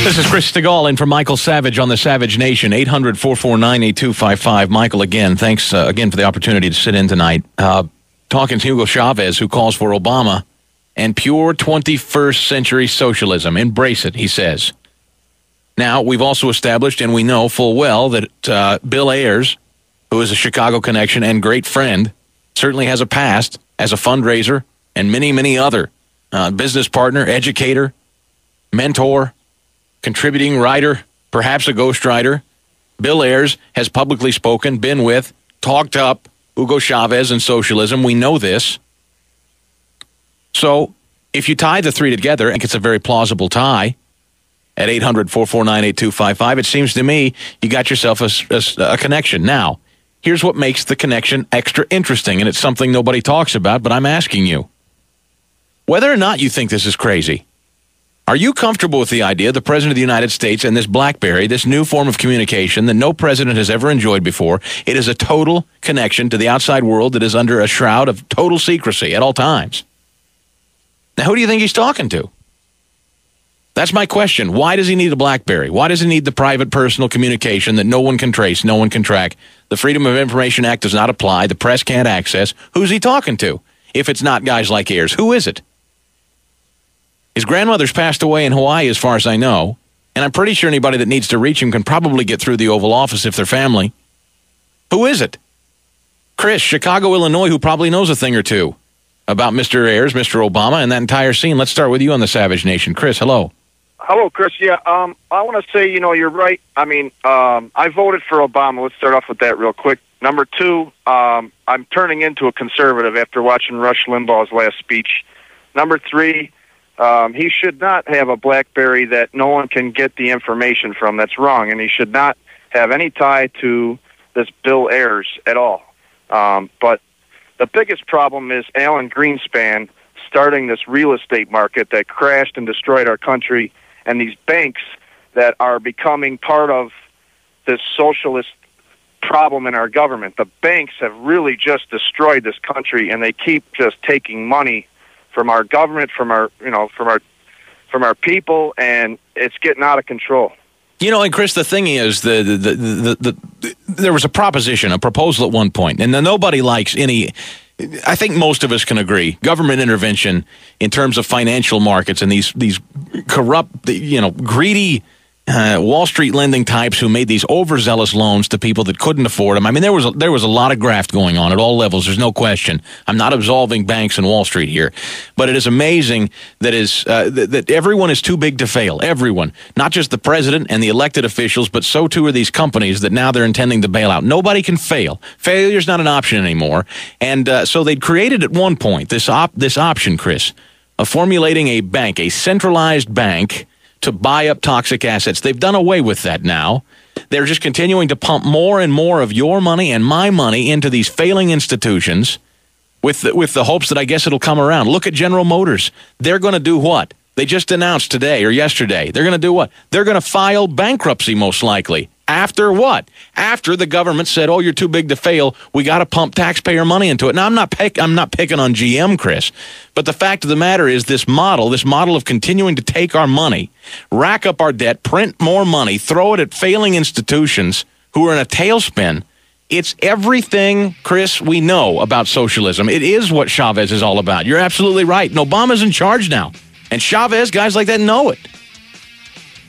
This is Chris Stigall in for Michael Savage on the Savage Nation, 800-449-8255. Michael, again, thanks again for the opportunity to sit in tonight. Talking to Hugo Chavez, who calls for Obama and pure 21st century socialism. Embrace it, he says. Now, we've also established, and we know full well, that Bill Ayers, who is a Chicago connection and great friend, certainly has a past as a fundraiser and many, many other business partner, educator, mentor, contributing writer, perhaps a ghostwriter. Bill Ayers has publicly spoken, been with, talked up Hugo Chavez and socialism. We know this. So if you tie the three together, I think it's a very plausible tie at 800-449-8255. It seems to me you got yourself a connection. Now, here's what makes the connection extra interesting, and it's something nobody talks about, but I'm asking you. Whether or not you think this is crazy, are you comfortable with the idea the President of the United States and this BlackBerry, this new form of communication that no president has ever enjoyed before, it is a total connection to the outside world that is under a shroud of total secrecy at all times? Now, who do you think he's talking to? That's my question. Why does he need a BlackBerry? Why does he need the private personal communication that no one can trace, no one can track? The Freedom of Information Act does not apply. The press can't access. Who's he talking to? If it's not guys like Ayers, who is it? His grandmother's passed away in Hawaii, as far as I know, and I'm pretty sure anybody that needs to reach him can probably get through the Oval Office if they're family. Who is it? Chris, Chicago, Illinois, who probably knows a thing or two about Mr. Ayers, Mr. Obama, and that entire scene. Let's start with you on the Savage Nation. Chris, hello. Hello, Chris. Yeah, I want to say, you're right. I mean, I voted for Obama. Let's start off with that real quick. Number two, I'm turning into a conservative after watching Rush Limbaugh's last speech. Number three, he should not have a BlackBerry that no one can get the information from. That's wrong, and he should not have any tie to this Bill Ayers at all. But the biggest problem is Alan Greenspan starting this real estate market that crashed and destroyed our country, and these banks that are becoming part of this socialist problem in our government. The banks have really just destroyed this country, and they keep just taking money from our government, from our people, and it's getting out of control. And Chris, the thing is, there was a proposal at one point, and nobody likes any. I think most of us can agree. Government intervention in terms of financial markets and these corrupt, greedy Wall Street lending types who made these overzealous loans to people that couldn't afford them. I mean, there was a lot of graft going on at all levels. There's no question. I'm not absolving banks and Wall Street here, but it is amazing that everyone is too big to fail. Everyone, not just the president and the elected officials, but so too are these companies that now they're intending to bail out. Nobody can fail. Failure's not an option anymore. And so they'd created at one point this option, Chris, of formulating a bank, a centralized bank, to buy up toxic assets. They've done away with that now. They're just continuing to pump more and more of your money and my money into these failing institutions with the hopes that I guess it'll come around. Look at General Motors. They're going to do what? They just announced today or yesterday. They're going to do what? They're going to file bankruptcy most likely. After what? After the government said, "Oh, you're too big to fail. We got to pump taxpayer money into it." Now, I'm not picking on GM, Chris, but the fact of the matter is this model of continuing to take our money, rack up our debt, print more money, throw it at failing institutions who are in a tailspin. It's everything, Chris, we know about socialism. It is what Chavez is all about. You're absolutely right. And Obama's in charge now. And Chavez, guys like that know it.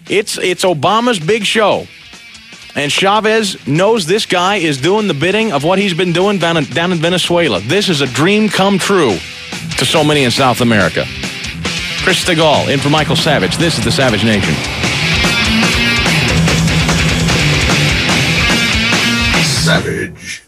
It's Obama's big show. And Chavez knows this guy is doing the bidding of what he's been doing down in Venezuela. This is a dream come true to so many in South America. Chris Stigall in for Michael Savage. This is the Savage Nation. Savage.